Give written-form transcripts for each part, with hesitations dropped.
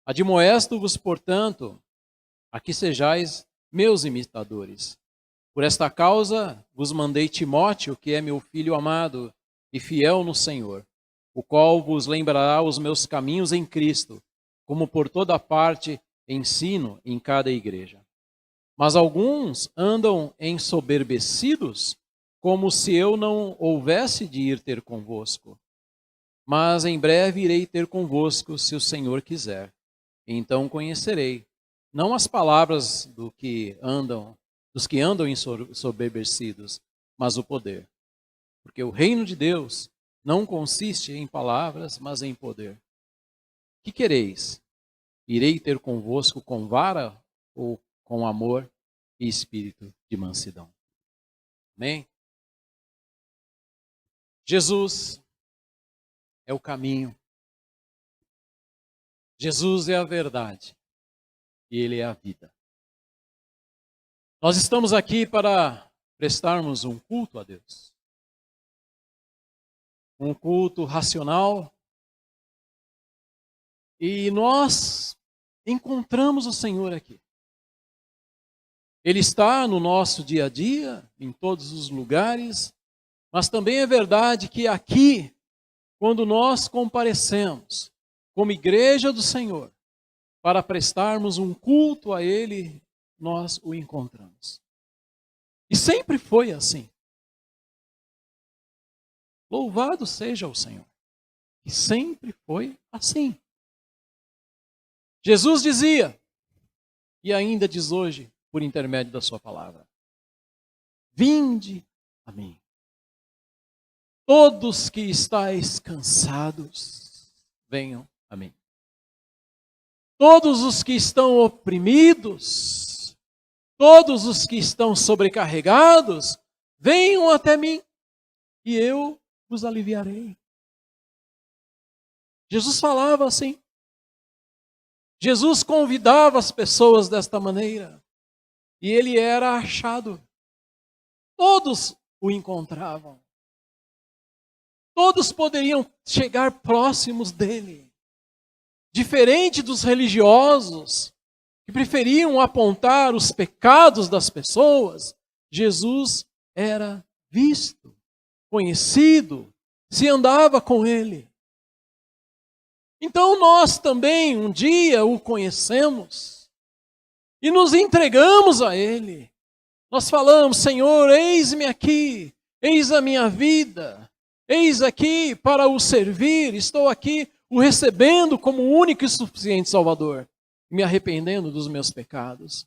Admoesto-vos, portanto, a que sejais meus imitadores. Por esta causa vos mandei Timóteo, que é meu filho amado e fiel no Senhor, o qual vos lembrará os meus caminhos em Cristo, como por toda parte ensino em cada igreja. Mas alguns andam ensoberbecidos, como se eu não houvesse de ir ter convosco. Mas em breve irei ter convosco, se o Senhor quiser. Então conhecerei, não as palavras dos que andam ensoberbecidos, mas o poder. Porque o reino de Deus não consiste em palavras, mas em poder. Que quereis? Irei ter convosco com vara ou com amor e espírito de mansidão? Amém? Jesus é o caminho. Jesus é a verdade. E Ele é a vida. Nós estamos aqui para prestarmos um culto a Deus. Um culto racional. E nós encontramos o Senhor aqui. Ele está no nosso dia a dia, em todos os lugares, mas também é verdade que aqui, quando nós comparecemos como igreja do Senhor, para prestarmos um culto a Ele, nós o encontramos. E sempre foi assim. Louvado seja o Senhor. E sempre foi assim. Jesus dizia, e ainda diz hoje, por intermédio da sua palavra: vinde a mim, todos que estáis cansados, venham a mim. Todos os que estão oprimidos, todos os que estão sobrecarregados, venham até mim, e eu vos aliviarei. Jesus falava assim. Jesus convidava as pessoas desta maneira. E ele era achado. Todos o encontravam. Todos poderiam chegar próximos dele. Diferente dos religiosos, que preferiam apontar os pecados das pessoas, Jesus era visto, conhecido, se andava com ele. Então nós também um dia o conhecemos e nos entregamos a Ele. Nós falamos: Senhor, eis-me aqui, eis a minha vida, eis aqui para o servir, estou aqui o recebendo como único e suficiente Salvador, me arrependendo dos meus pecados.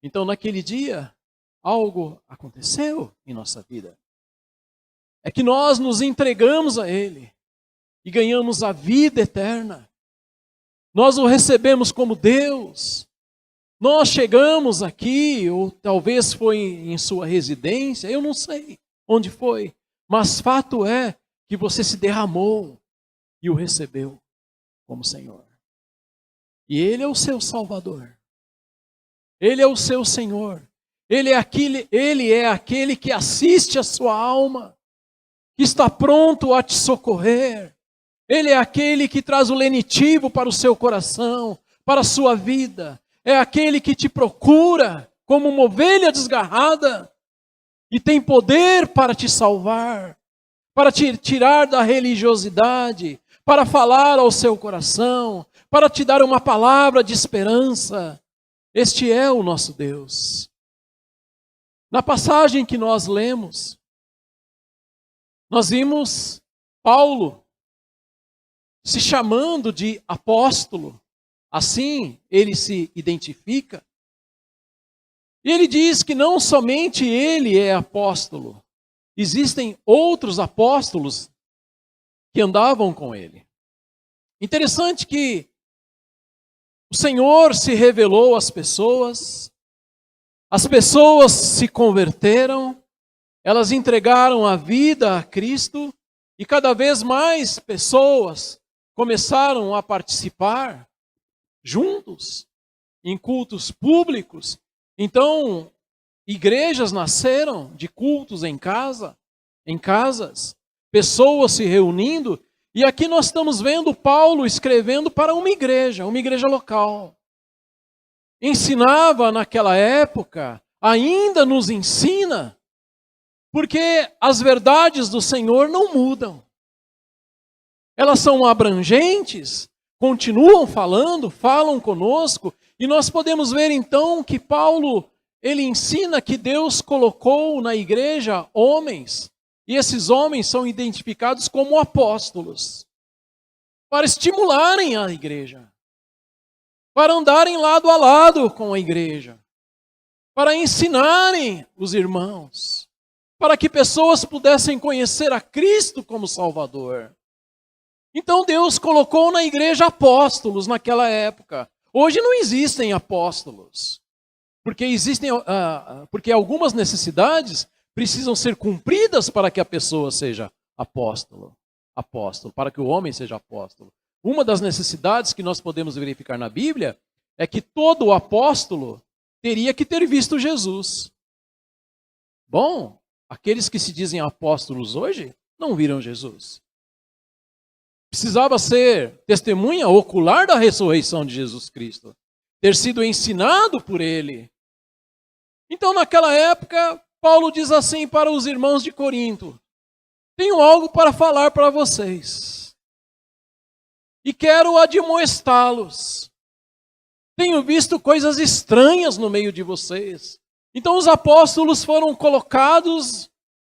Então naquele dia, algo aconteceu em nossa vida. É que nós nos entregamos a Ele. E ganhamos a vida eterna. Nós o recebemos como Deus. Nós chegamos aqui, ou talvez foi em sua residência, eu não sei onde foi. Mas fato é que você se derramou e o recebeu como Senhor. E Ele é o seu Salvador. Ele é o seu Senhor. Ele é aquele que assiste a sua alma, que está pronto a te socorrer. Ele é aquele que traz o lenitivo para o seu coração, para a sua vida. É aquele que te procura como uma ovelha desgarrada e tem poder para te salvar, para te tirar da religiosidade, para falar ao seu coração, para te dar uma palavra de esperança. Este é o nosso Deus. Na passagem que nós lemos, nós vimos Paulo se chamando de apóstolo, assim ele se identifica. E ele diz que não somente ele é apóstolo, existem outros apóstolos que andavam com ele. Interessante que o Senhor se revelou às pessoas, as pessoas se converteram, elas entregaram a vida a Cristo e cada vez mais pessoas começaram a participar juntos em cultos públicos. Então, igrejas nasceram de cultos em casas, pessoas se reunindo E aqui nós estamos vendo Paulo escrevendo para uma igreja local. Ensinava naquela época, ainda nos ensina, porque as verdades do Senhor não mudam. Elas são abrangentes, continuam falando, falam conosco, e nós podemos ver então que Paulo, ele ensina que Deus colocou na igreja homens, e esses homens são identificados como apóstolos, para estimularem a igreja, para andarem lado a lado com a igreja, para ensinarem os irmãos, para que pessoas pudessem conhecer a Cristo como Salvador. Então Deus colocou na igreja apóstolos naquela época. Hoje não existem apóstolos, porque algumas necessidades precisam ser cumpridas para que a pessoa seja apóstolo, para que o homem seja apóstolo. Uma das necessidades que nós podemos verificar na Bíblia é que todo apóstolo teria que ter visto Jesus. Bom, aqueles que se dizem apóstolos hoje não viram Jesus. Precisava ser testemunha ocular da ressurreição de Jesus Cristo, ter sido ensinado por ele. Então, naquela época, Paulo diz assim para os irmãos de Corinto: tenho algo para falar para vocês e quero admoestá-los. Tenho visto coisas estranhas no meio de vocês. Então, os apóstolos foram colocados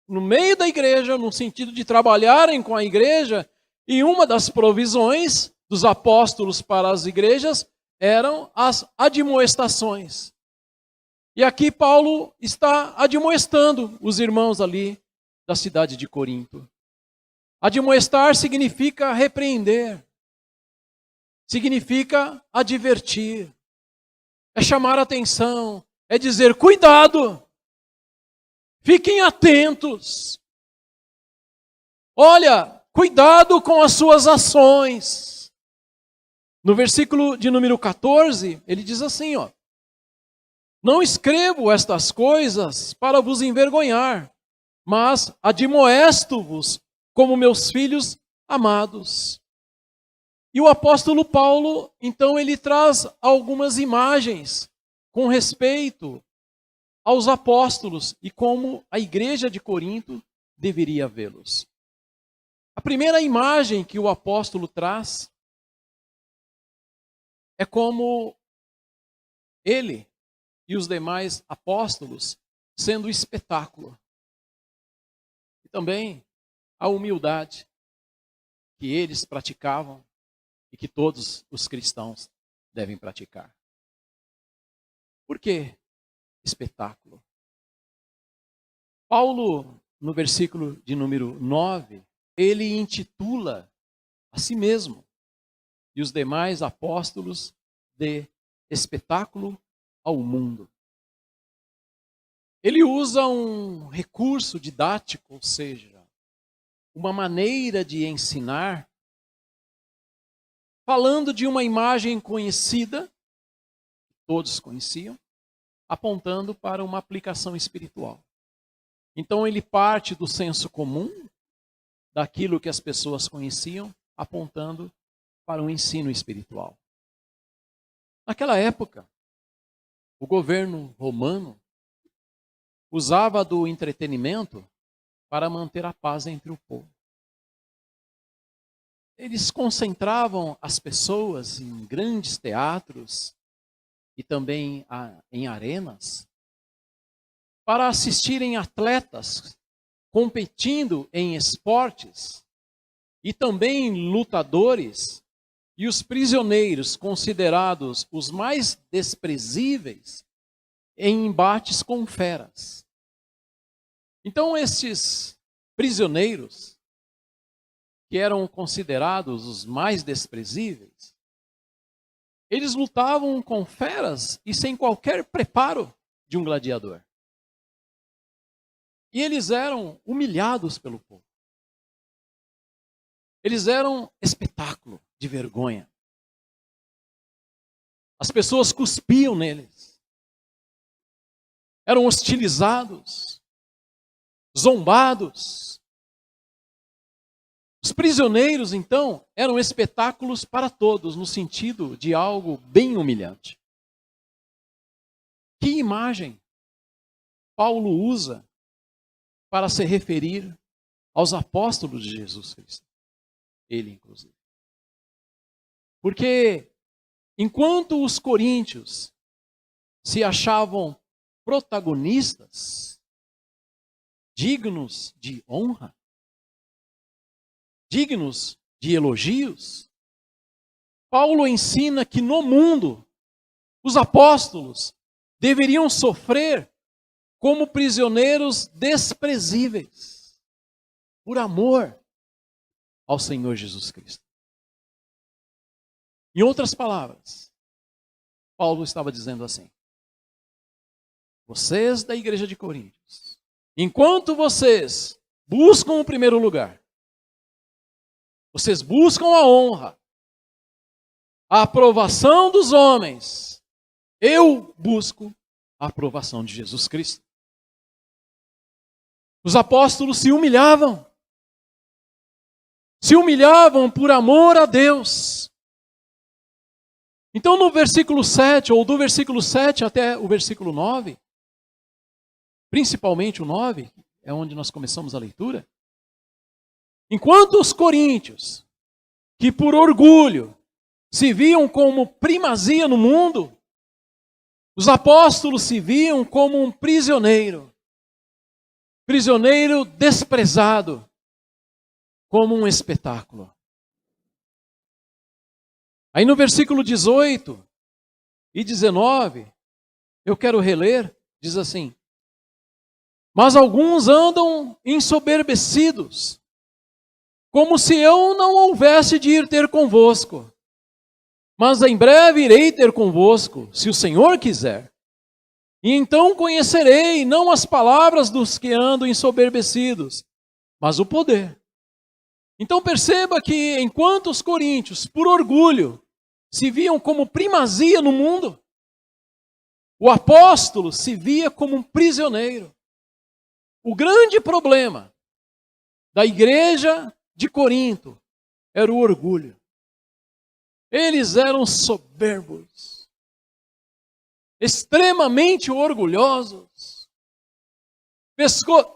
no meio da igreja, no sentido de trabalharem com a igreja. E uma das provisões dos apóstolos para as igrejas eram as admoestações. E aqui Paulo está admoestando os irmãos ali da cidade de Corinto. Admoestar significa repreender, significa advertir, é chamar a atenção, é dizer: cuidado, fiquem atentos. Olha, cuidado com as suas ações. No versículo de número 14, ele diz assim, ó: não escrevo estas coisas para vos envergonhar, mas admoesto-vos como meus filhos amados. E o apóstolo Paulo, então, ele traz algumas imagens com respeito aos apóstolos e como a igreja de Corinto deveria vê-los. A primeira imagem que o apóstolo traz é como ele e os demais apóstolos sendo o espetáculo. E também a humildade que eles praticavam e que todos os cristãos devem praticar. Por que espetáculo? Paulo, no versículo de número 9, ele intitula a si mesmo e os demais apóstolos de espetáculo ao mundo. Ele usa um recurso didático, ou seja, uma maneira de ensinar, falando de uma imagem conhecida, que todos conheciam, apontando para uma aplicação espiritual. Então ele parte do senso comum, daquilo que as pessoas conheciam, apontando para um ensino espiritual. Naquela época, o governo romano usava do entretenimento para manter a paz entre o povo. Eles concentravam as pessoas em grandes teatros e também em arenas para assistirem atletas competindo em esportes e também lutadores e os prisioneiros considerados os mais desprezíveis em embates com feras. Então estes prisioneiros, que eram considerados os mais desprezíveis, eles lutavam com feras e sem qualquer preparo de um gladiador. E eles eram humilhados pelo povo. Eles eram espetáculo de vergonha. As pessoas cuspiam neles. Eram hostilizados, zombados. Os prisioneiros, então, eram espetáculos para todos, no sentido de algo bem humilhante. Que imagem Paulo usa para se referir aos apóstolos de Jesus Cristo? Ele, inclusive. Porque, enquanto os coríntios se achavam protagonistas, dignos de honra, dignos de elogios, Paulo ensina que no mundo os apóstolos deveriam sofrer como prisioneiros desprezíveis, por amor ao Senhor Jesus Cristo. Em outras palavras, Paulo estava dizendo assim: vocês da igreja de Coríntios, enquanto vocês buscam o primeiro lugar, vocês buscam a honra, a aprovação dos homens, eu busco a aprovação de Jesus Cristo. Os apóstolos se humilhavam por amor a Deus. Então no versículo 7, ou do versículo 7 até o versículo 9, principalmente o 9, é onde nós começamos a leitura, enquanto os coríntios, que por orgulho se viam como primazia no mundo, os apóstolos se viam como um prisioneiro desprezado, como um espetáculo. Aí no versículo 18 e 19, eu quero reler, diz assim: mas alguns andam ensoberbecidos, como se eu não houvesse de ir ter convosco. Mas em breve irei ter convosco, se o Senhor quiser. E então conhecerei não as palavras dos que andam ensoberbecidos, mas o poder. Então perceba que enquanto os coríntios, por orgulho, se viam como primazia no mundo, o apóstolo se via como um prisioneiro. O grande problema da igreja de Corinto era o orgulho. Eles eram soberbos, extremamente orgulhosos.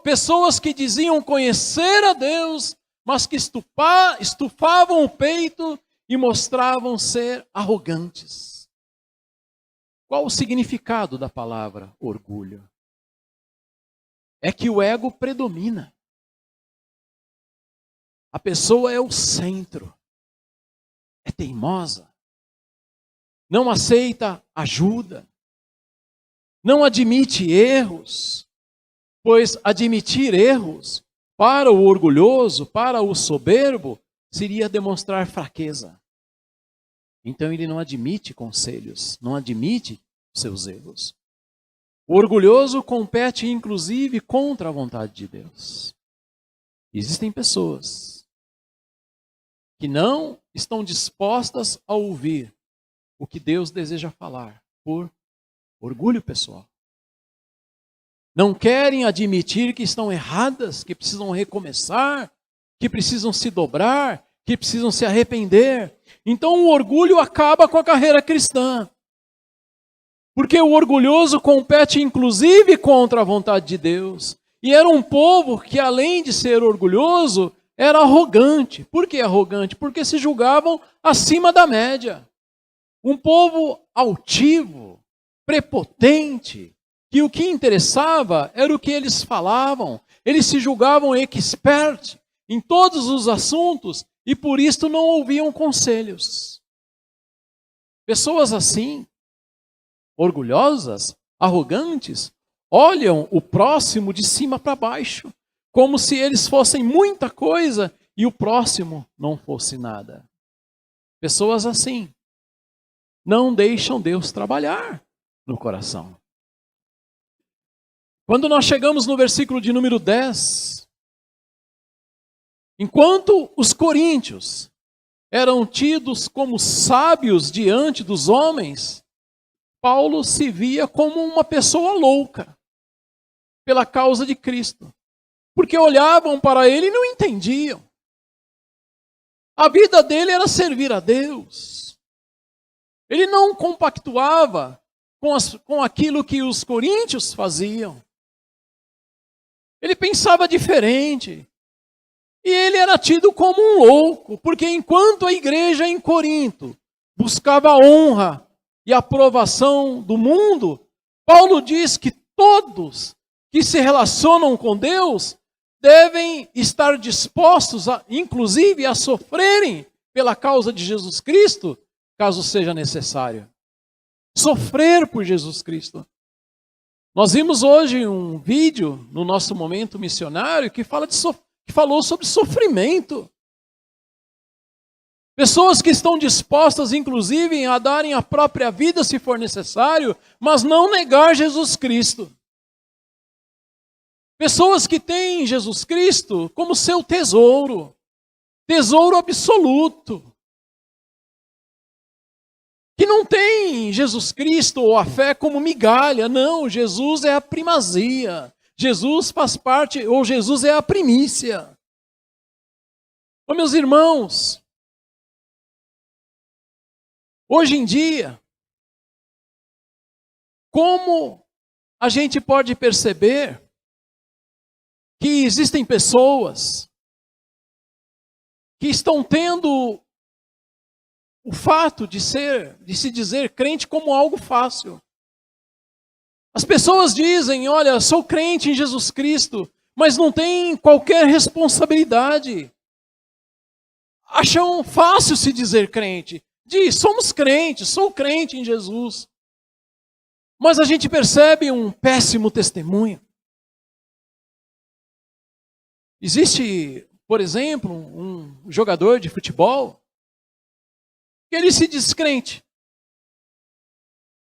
Pessoas que diziam conhecer a Deus, mas que estufavam o peito e mostravam ser arrogantes. Qual o significado da palavra orgulho? É que o ego predomina. A pessoa é o centro. É teimosa. Não aceita ajuda. Não admite erros. Pois admitir erros para o orgulhoso, para o soberbo, seria demonstrar fraqueza. Então ele não admite conselhos, não admite seus erros. O orgulhoso compete inclusive contra a vontade de Deus. Existem pessoas que não estão dispostas a ouvir o que Deus deseja falar por orgulho pessoal. Não querem admitir que estão erradas, que precisam recomeçar, que precisam se dobrar, que precisam se arrepender. Então o orgulho acaba com a carreira cristã. Porque o orgulhoso compete inclusive contra a vontade de Deus. E era um povo que, além de ser orgulhoso, era arrogante. Por que arrogante? Porque se julgavam acima da média. Um povo altivo, prepotente, que o que interessava era o que eles falavam. Eles se julgavam expert em todos os assuntos e por isso não ouviam conselhos. Pessoas assim, orgulhosas, arrogantes, olham o próximo de cima para baixo, como se eles fossem muita coisa e o próximo não fosse nada. Pessoas assim não deixam Deus trabalhar no coração. Quando nós chegamos no versículo de número 10, enquanto os coríntios eram tidos como sábios diante dos homens, Paulo se via como uma pessoa louca pela causa de Cristo. Porque olhavam para ele e não entendiam. A vida dele era servir a Deus. Ele não compactuava com aquilo que os coríntios faziam. Ele pensava diferente. E ele era tido como um louco, porque enquanto a igreja em Corinto buscava a honra e a aprovação do mundo, Paulo diz que todos que se relacionam com Deus devem estar dispostos, inclusive, a sofrerem pela causa de Jesus Cristo, caso seja necessário. Sofrer por Jesus Cristo. Nós vimos hoje um vídeo no nosso momento missionário que falou sobre sofrimento. Pessoas que estão dispostas, inclusive, a darem a própria vida se for necessário, mas não negar Jesus Cristo. Pessoas que têm Jesus Cristo como seu tesouro, tesouro absoluto. Que não tem Jesus Cristo ou a fé como migalha, não, Jesus é a primazia. Jesus faz parte, ou Jesus é a primícia. Ô, meus irmãos, hoje em dia, como a gente pode perceber que existem pessoas que estão tendo o fato de se dizer crente como algo fácil. As pessoas dizem, olha, sou crente em Jesus Cristo, mas não tem qualquer responsabilidade. Acham fácil se dizer crente. Diz, somos crentes, sou crente em Jesus. Mas a gente percebe um péssimo testemunho. Existe, por exemplo, um jogador de futebol que ele se diz crente.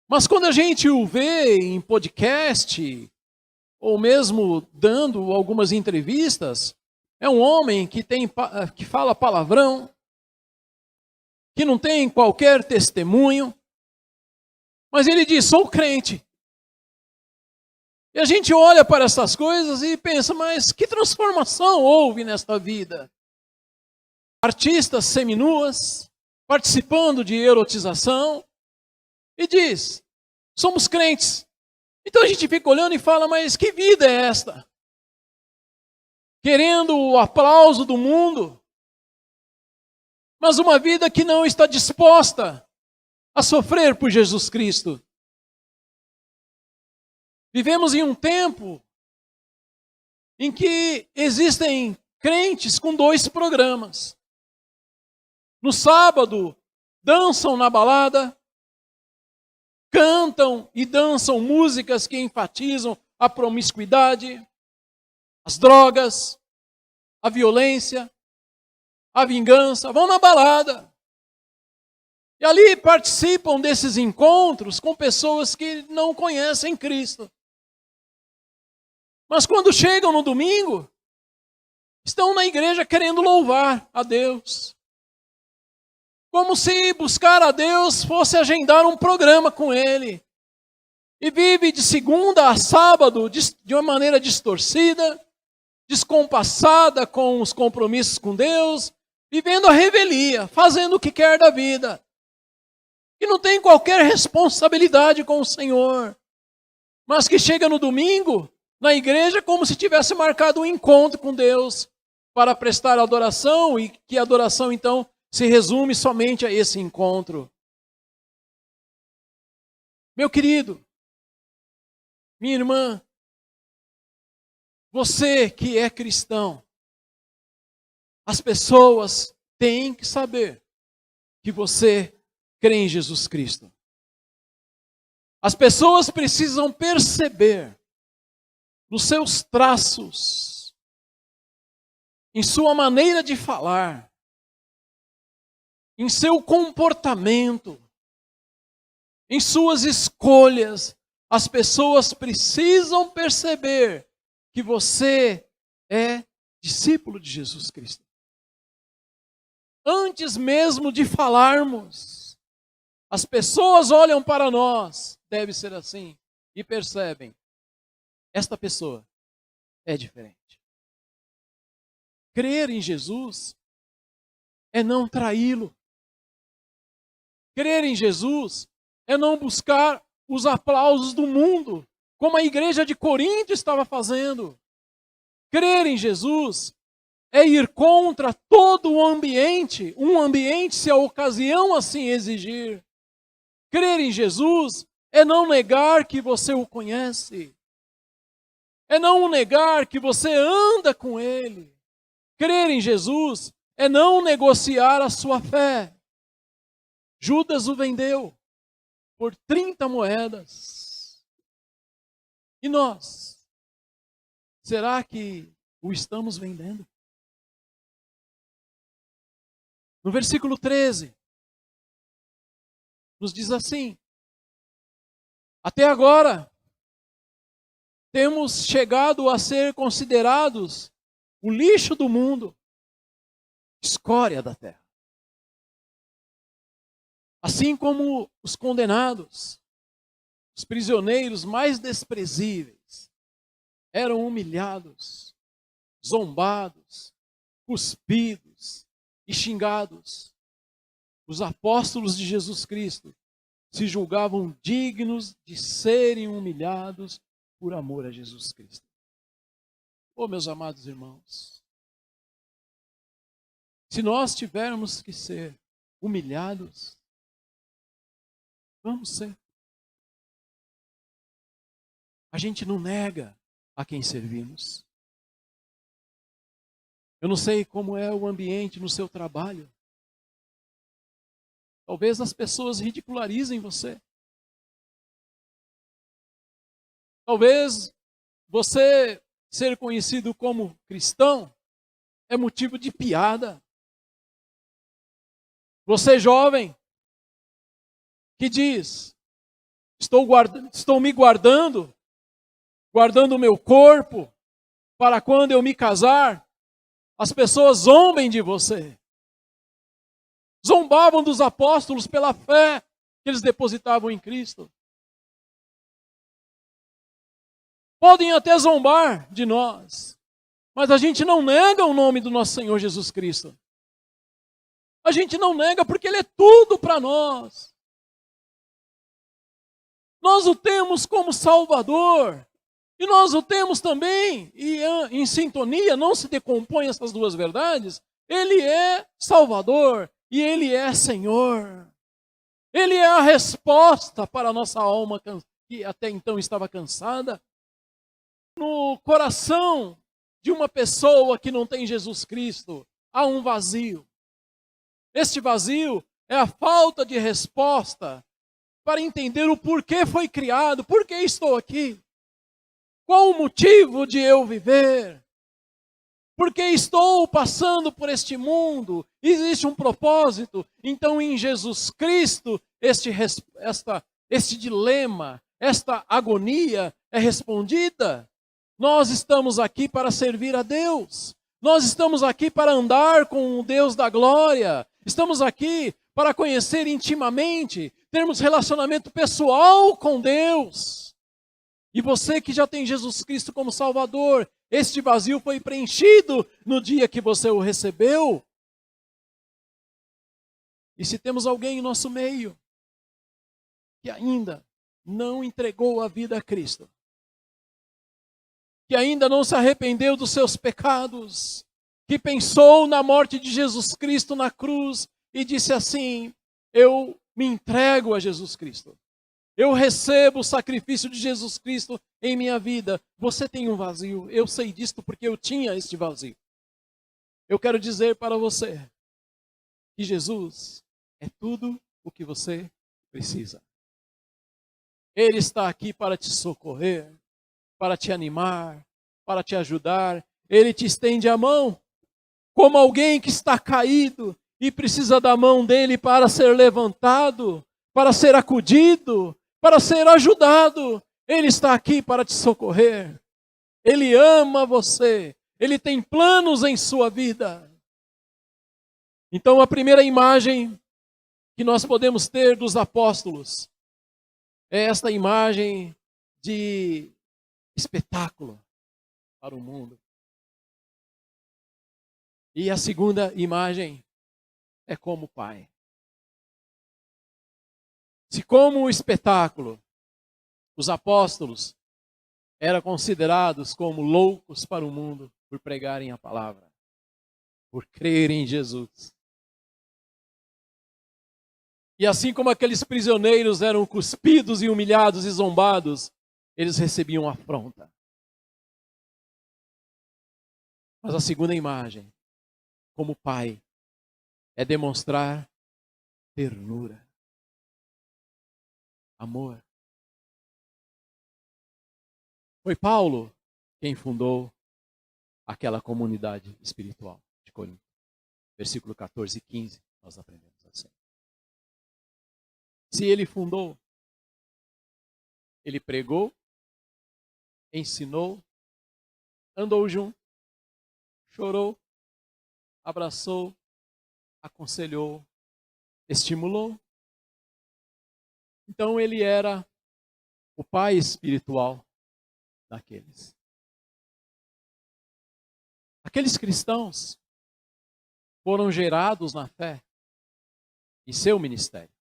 Mas quando a gente o vê em podcast, ou mesmo dando algumas entrevistas, é um homem que fala palavrão, que não tem qualquer testemunho, mas ele diz, sou crente. E a gente olha para essas coisas e pensa, mas que transformação houve nesta vida? Artistas seminuas, participando de erotização, e diz, somos crentes. Então a gente fica olhando e fala, mas que vida é esta? Querendo o aplauso do mundo, mas uma vida que não está disposta a sofrer por Jesus Cristo. Vivemos em um tempo em que existem crentes com 2 programas. No sábado, dançam na balada, cantam e dançam músicas que enfatizam a promiscuidade, as drogas, a violência, a vingança, vão na balada. E ali participam desses encontros com pessoas que não conhecem Cristo. Mas quando chegam no domingo, estão na igreja querendo louvar a Deus. Como se buscar a Deus fosse agendar um programa com Ele. E vive de segunda a sábado de uma maneira distorcida, descompassada com os compromissos com Deus, vivendo a revelia, fazendo o que quer da vida. E não tem qualquer responsabilidade com o Senhor. Mas que chega no domingo, na igreja, como se tivesse marcado um encontro com Deus para prestar adoração, e que a adoração, então, se resume somente a esse encontro. Meu querido, minha irmã, você que é cristão, as pessoas têm que saber que você crê em Jesus Cristo. As pessoas precisam perceber nos seus traços, em sua maneira de falar, em seu comportamento, em suas escolhas, as pessoas precisam perceber que você é discípulo de Jesus Cristo. Antes mesmo de falarmos, as pessoas olham para nós, deve ser assim, e percebem, esta pessoa é diferente. Crer em Jesus é não traí-lo. Crer em Jesus é não buscar os aplausos do mundo, como a igreja de Corinto estava fazendo. Crer em Jesus é ir contra todo o ambiente, um ambiente se a ocasião assim exigir. Crer em Jesus é não negar que você o conhece. É não negar que você anda com Ele. Crer em Jesus é não negociar a sua fé. Judas o vendeu por 30 moedas. E nós? Será que o estamos vendendo? No versículo 13, nos diz assim: até agora, temos chegado a ser considerados o lixo do mundo, escória da terra. Assim como os condenados, os prisioneiros mais desprezíveis, eram humilhados, zombados, cuspidos e xingados. Os apóstolos de Jesus Cristo se julgavam dignos de serem humilhados por amor a Jesus Cristo. Oh, meus amados irmãos, se nós tivermos que ser humilhados, vamos ser. A gente não nega a quem servimos. Eu não sei como é o ambiente no seu trabalho. Talvez as pessoas ridicularizem você. Talvez você ser conhecido como cristão é motivo de piada. Você jovem que diz: estou me guardando o meu corpo para quando eu me casar, as pessoas zombem de você. Zombavam dos apóstolos pela fé que eles depositavam em Cristo. Podem até zombar de nós, mas a gente não nega o nome do nosso Senhor Jesus Cristo. A gente não nega porque Ele é tudo para nós. Nós o temos como Salvador. E nós o temos também, e em sintonia, não se decompõem essas duas verdades. Ele é Salvador e Ele é Senhor. Ele é a resposta para a nossa alma que até então estava cansada. No coração de uma pessoa que não tem Jesus Cristo, há um vazio. Este vazio é a falta de resposta para entender o porquê foi criado, por que estou aqui. Qual o motivo de eu viver? Porque estou passando por este mundo, existe um propósito. Então, em Jesus Cristo, este dilema, esta agonia é respondida. Nós estamos aqui para servir a Deus. Nós estamos aqui para andar com o Deus da glória. Estamos aqui para conhecer intimamente, termos relacionamento pessoal com Deus. E você que já tem Jesus Cristo como Salvador, este vazio foi preenchido no dia que você o recebeu. E se temos alguém em nosso meio que ainda não entregou a vida a Cristo, que ainda não se arrependeu dos seus pecados, que pensou na morte de Jesus Cristo na cruz e disse assim: eu me entrego a Jesus Cristo. Eu recebo o sacrifício de Jesus Cristo em minha vida. Você tem um vazio. Eu sei disto porque eu tinha este vazio. Eu quero dizer para você que Jesus é tudo o que você precisa. Ele está aqui para te socorrer, para te animar, para te ajudar. Ele te estende a mão como alguém que está caído e precisa da mão dele para ser levantado, para ser acudido, para ser ajudado. Ele está aqui para te socorrer. Ele ama você. Ele tem planos em sua vida. Então, a primeira imagem que nós podemos ter dos apóstolos é esta imagem de espetáculo para o mundo. E a segunda imagem é como o Pai. Se como espetáculo os apóstolos eram considerados como loucos para o mundo por pregarem a palavra, por crerem em Jesus. E assim como aqueles prisioneiros eram cuspidos e humilhados e zombados, eles recebiam afronta. Mas a segunda imagem, como pai, é demonstrar ternura, amor. Foi Paulo quem fundou aquela comunidade espiritual de Corinto. Versículo 14 e 15, nós aprendemos assim. Se ele fundou, ele pregou, ensinou, andou junto, chorou, abraçou, aconselhou, estimulou. Então ele era o pai espiritual daqueles. Aqueles cristãos foram gerados na fé em seu ministério.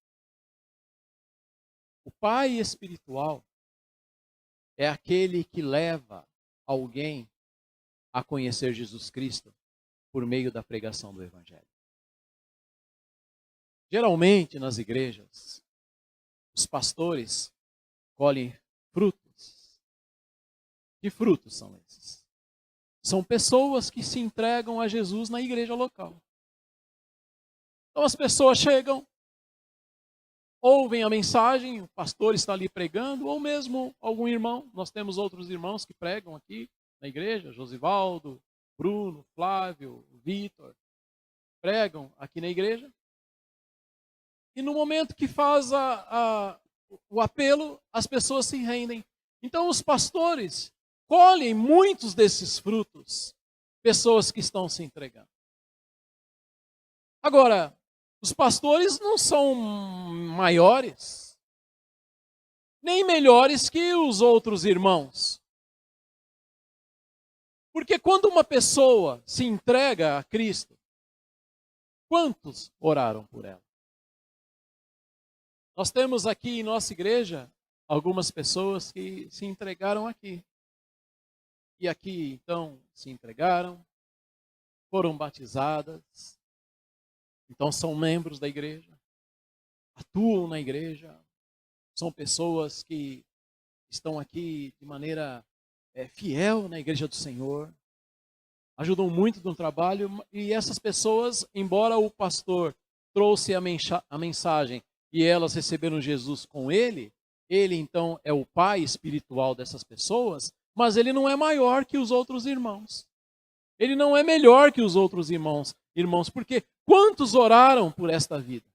O pai espiritual é aquele que leva alguém a conhecer Jesus Cristo por meio da pregação do Evangelho. Geralmente nas igrejas, os pastores colhem frutos. Que frutos são esses? São pessoas que se entregam a Jesus na igreja local. Então as pessoas chegam, ouvem a mensagem, o pastor está ali pregando, ou mesmo algum irmão. Nós temos outros irmãos que pregam aqui na igreja, Josivaldo, Bruno, Flávio, Vitor, pregam aqui na igreja. E no momento que faz o apelo, as pessoas se rendem. Então os pastores colhem muitos desses frutos, pessoas que estão se entregando. Agora, os pastores não são maiores, nem melhores que os outros irmãos. Porque quando uma pessoa se entrega a Cristo, quantos oraram por ela? Nós temos aqui em nossa igreja algumas pessoas que se entregaram aqui. E aqui, então, se entregaram, foram batizadas, então são membros da igreja, atuam na igreja, são pessoas que estão aqui de maneira fiel na igreja do Senhor, ajudam muito no trabalho, e essas pessoas, embora o pastor trouxe a mensagem e elas receberam Jesus com ele então é o pai espiritual dessas pessoas, mas ele não é maior que os outros irmãos. Ele não é melhor que os outros irmãos, porque quantos oraram por esta vida?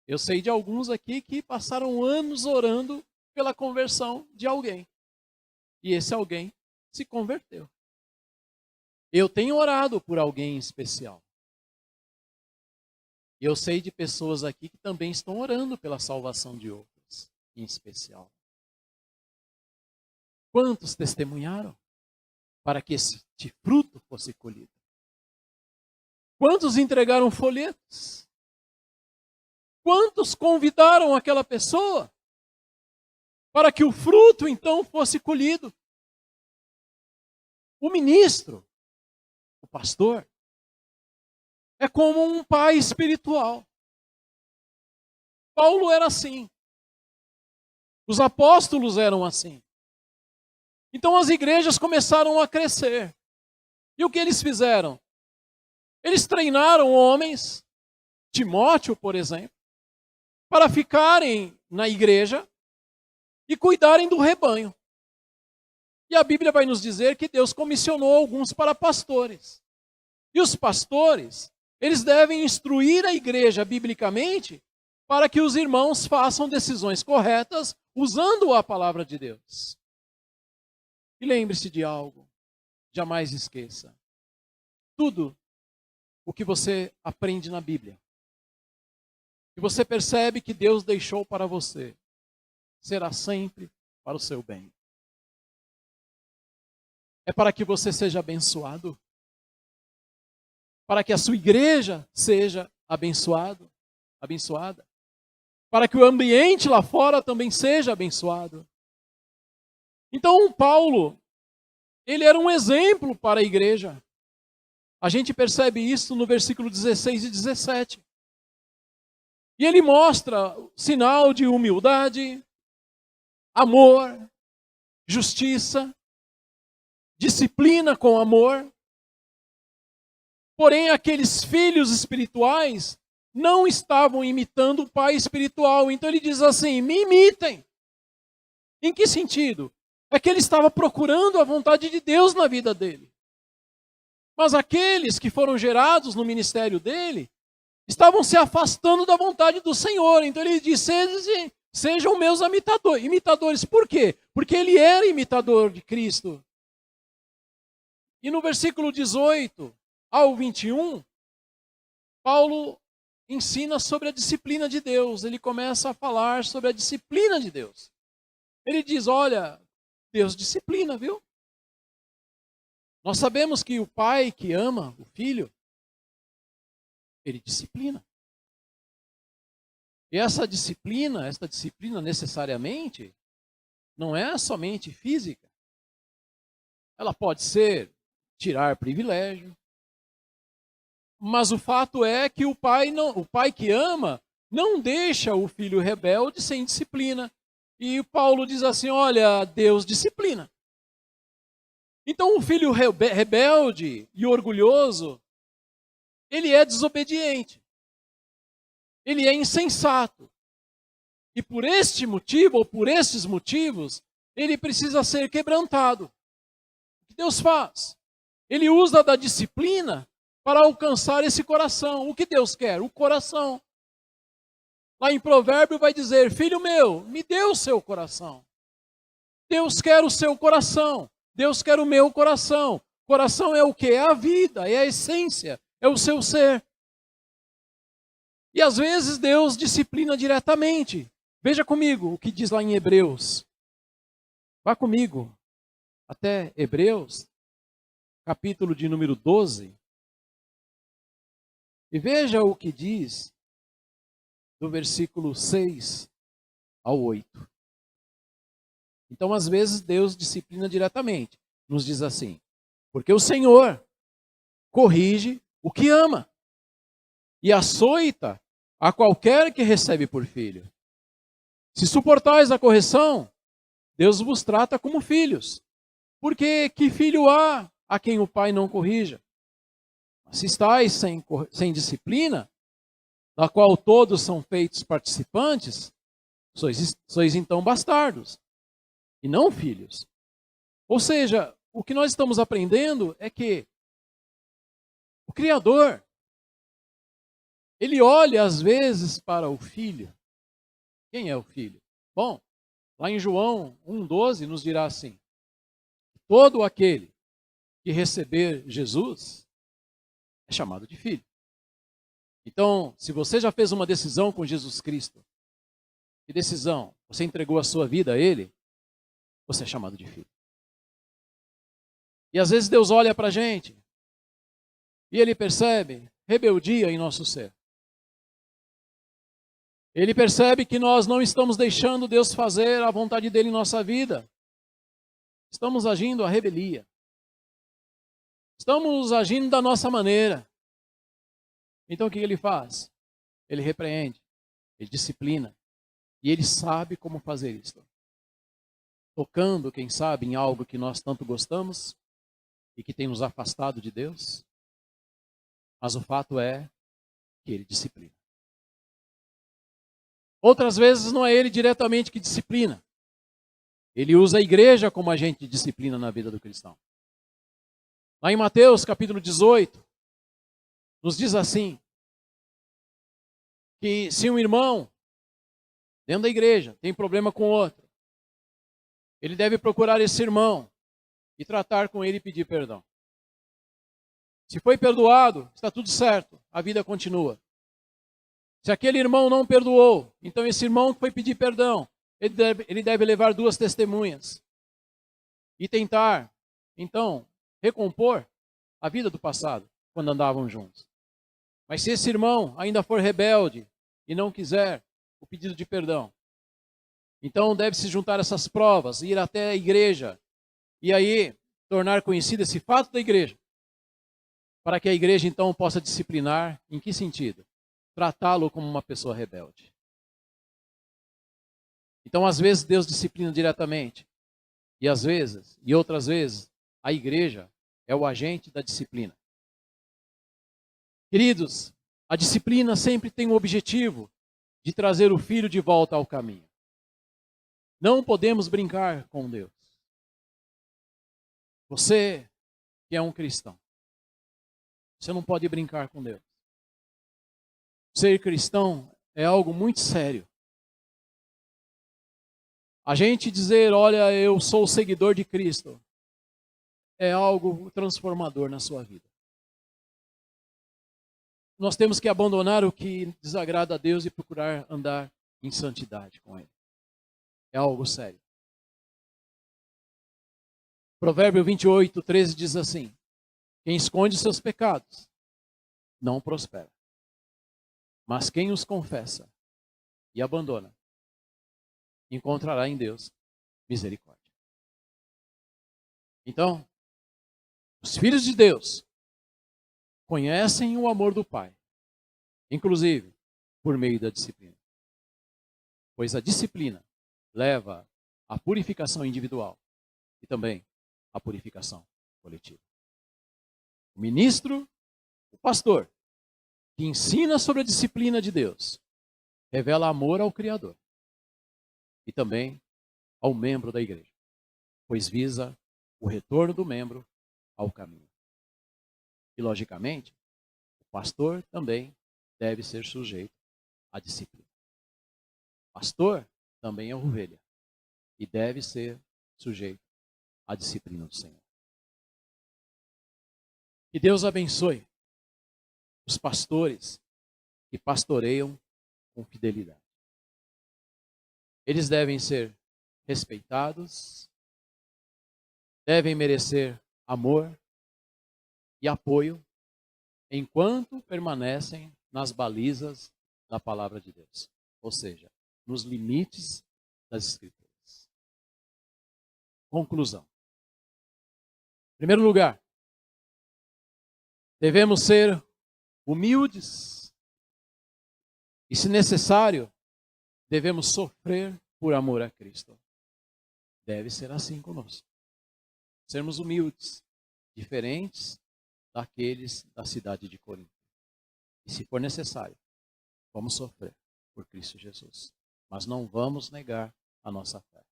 Eu sei de alguns aqui que passaram anos orando pela conversão de alguém. E esse alguém se converteu. Eu tenho orado por alguém em especial. E eu sei de pessoas aqui que também estão orando pela salvação de outros, em especial. Quantos testemunharam para que este fruto fosse colhido? Quantos entregaram folhetos? Quantos convidaram aquela pessoa para que o fruto então fosse colhido? O ministro, o pastor, é como um pai espiritual. Paulo era assim. Os apóstolos eram assim. Então as igrejas começaram a crescer. E o que eles fizeram? Eles treinaram homens, Timóteo, por exemplo, para ficarem na igreja e cuidarem do rebanho. E a Bíblia vai nos dizer que Deus comissionou alguns para pastores. E os pastores, eles devem instruir a igreja biblicamente para que os irmãos façam decisões corretas usando a palavra de Deus. E lembre-se de algo, jamais esqueça. Tudo o que você aprende na Bíblia, e você percebe que Deus deixou para você, será sempre para o seu bem. É para que você seja abençoado. para que a sua igreja seja abençoada, para que o ambiente lá fora também seja abençoado. Então, Paulo, ele era um exemplo para a igreja. A gente percebe isso no versículo 16 e 17. E ele mostra sinal de humildade, amor, justiça, disciplina com amor. Porém, aqueles filhos espirituais não estavam imitando o pai espiritual. Então ele diz assim: me imitem. Em que sentido? É que ele estava procurando a vontade de Deus na vida dele. Mas aqueles que foram gerados no ministério dele estavam se afastando da vontade do Senhor. Então ele diz: sejam meus imitadores. Por quê? Porque ele era imitador de Cristo. E no versículo 18 ao 21, Paulo ensina sobre a disciplina de Deus. Ele começa a falar sobre a disciplina de Deus. Ele diz: olha, Deus disciplina, viu? Nós sabemos que o pai que ama o filho, ele disciplina. E essa disciplina necessariamente, não é somente física. Ela pode ser tirar privilégio. Mas o fato é que o pai que ama não deixa o filho rebelde sem disciplina. E Paulo diz assim: olha, Deus disciplina. Então o filho rebelde e orgulhoso, ele é desobediente. Ele é insensato. E por este motivo, ou por estes motivos, ele precisa ser quebrantado. O que Deus faz? Ele usa da disciplina para alcançar esse coração. O que Deus quer? O coração. Lá em Provérbio vai dizer: filho meu, me dê o seu coração. Deus quer o seu coração. Deus quer o meu coração. Coração é o quê? É a vida, é a essência, é o seu ser. E às vezes Deus disciplina diretamente. Veja comigo o que diz lá em Hebreus. Vá comigo até Hebreus, capítulo de número 12. E veja o que diz do versículo 6 ao 8. Então, às vezes, Deus disciplina diretamente. Nos diz assim: porque o Senhor corrige o que ama e açoita a qualquer que recebe por filho. Se suportais a correção, Deus vos trata como filhos. Porque que filho há a quem o pai não corrija? Mas se estáis sem disciplina, da qual todos são feitos participantes, sois então bastardos, e não filhos. Ou seja, o que nós estamos aprendendo é que o Criador, ele olha às vezes para o filho. Quem é o filho? Bom, lá em João 1,12 nos dirá assim: todo aquele que receber Jesus é chamado de filho. Então, se você já fez uma decisão com Jesus Cristo, que decisão? Você entregou a sua vida a Ele, você é chamado de filho. E às vezes Deus olha para a gente e Ele percebe rebeldia em nosso ser. Ele percebe que nós não estamos deixando Deus fazer a vontade dEle em nossa vida. Estamos agindo a rebelia. Estamos agindo da nossa maneira. Então o que Ele faz? Ele repreende, Ele disciplina. E Ele sabe como fazer isso. Tocando, quem sabe, em algo que nós tanto gostamos e que tem nos afastado de Deus. Mas o fato é que Ele disciplina. Outras vezes não é Ele diretamente que disciplina. Ele usa a igreja como agente de disciplina na vida do cristão. Lá em Mateus capítulo 18, nos diz assim, que se um irmão, dentro da igreja, tem problema com outro, ele deve procurar esse irmão e tratar com ele e pedir perdão. Se foi perdoado, está tudo certo, a vida continua. Se aquele irmão não perdoou, então esse irmão que foi pedir perdão, ele deve levar 2 testemunhas e tentar, então, recompor a vida do passado. quando andavam juntos. Mas se esse irmão ainda for rebelde e não quiser o pedido de perdão, então deve se juntar essas provas, ir até a igreja e aí tornar conhecido esse fato da igreja, para que a igreja então possa disciplinar. Em que sentido? Tratá-lo como uma pessoa rebelde. Então, às vezes, Deus disciplina diretamente. E às vezes, e outras vezes, a igreja é o agente da disciplina. Queridos, a disciplina sempre tem o objetivo de trazer o filho de volta ao caminho. Não podemos brincar com Deus. Você que é um cristão, você não pode brincar com Deus. Ser cristão é algo muito sério. A gente dizer, olha, eu sou seguidor de Cristo, é algo transformador na sua vida. Nós temos que abandonar o que desagrada a Deus e procurar andar em santidade com Ele. É algo sério. Provérbio 28, 13 diz assim: quem esconde seus pecados não prospera, mas quem os confessa e abandona encontrará em Deus misericórdia. Então, os filhos de Deus conhecem o amor do Pai, inclusive por meio da disciplina. Pois a disciplina leva à purificação individual e também à purificação coletiva. O ministro, o pastor, que ensina sobre a disciplina de Deus, revela amor ao Criador e também ao membro da igreja, pois visa o retorno do membro ao caminho. E, logicamente, o pastor também deve ser sujeito à disciplina. O pastor também é ovelha e deve ser sujeito à disciplina do Senhor. Que Deus abençoe os pastores que pastoreiam com fidelidade. Eles devem ser respeitados, devem merecer amor e apoio enquanto permanecem nas balizas da palavra de Deus, ou seja, nos limites das Escrituras. Conclusão. Em primeiro lugar, devemos ser humildes e, se necessário, devemos sofrer por amor a Cristo. Deve ser assim conosco. Sermos humildes, diferentes daqueles da cidade de Corinto. E se for necessário, vamos sofrer por Cristo Jesus. Mas não vamos negar a nossa fé.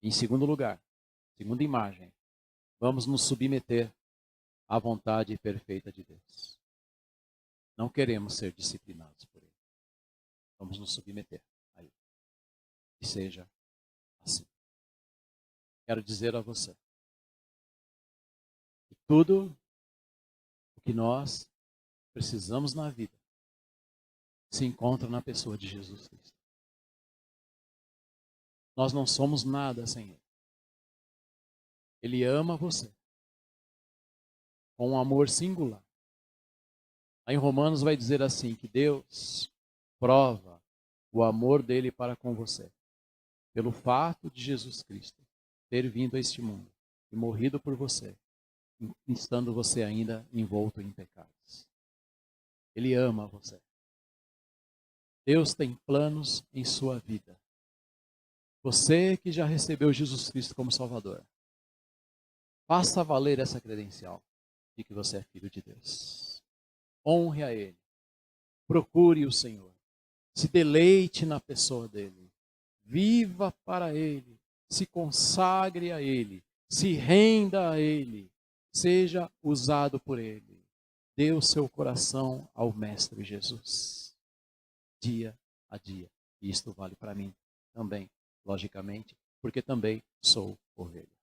Em segundo lugar, segunda imagem, vamos nos submeter à vontade perfeita de Deus. Não queremos ser disciplinados por Ele. Vamos nos submeter a Ele. Que seja assim. Quero dizer a você que tudo o que nós precisamos na vida se encontra na pessoa de Jesus Cristo. Nós não somos nada sem Ele. Ele ama você com um amor singular. Aí em Romanos vai dizer assim, que Deus prova o amor dele para com você pelo fato de Jesus Cristo ter vindo a este mundo e morrido por você, estando você ainda envolto em pecados. Ele ama você. Deus tem planos em sua vida. Você que já recebeu Jesus Cristo como Salvador, faça valer essa credencial de que você é filho de Deus. Honre a Ele. Procure o Senhor. Se deleite na pessoa dEle. Viva para Ele. Se consagre a Ele. Se renda a Ele. Seja usado por Ele. Dê o seu coração ao Mestre Jesus. Dia a dia. E isto vale para mim também, logicamente, porque também sou ovelha.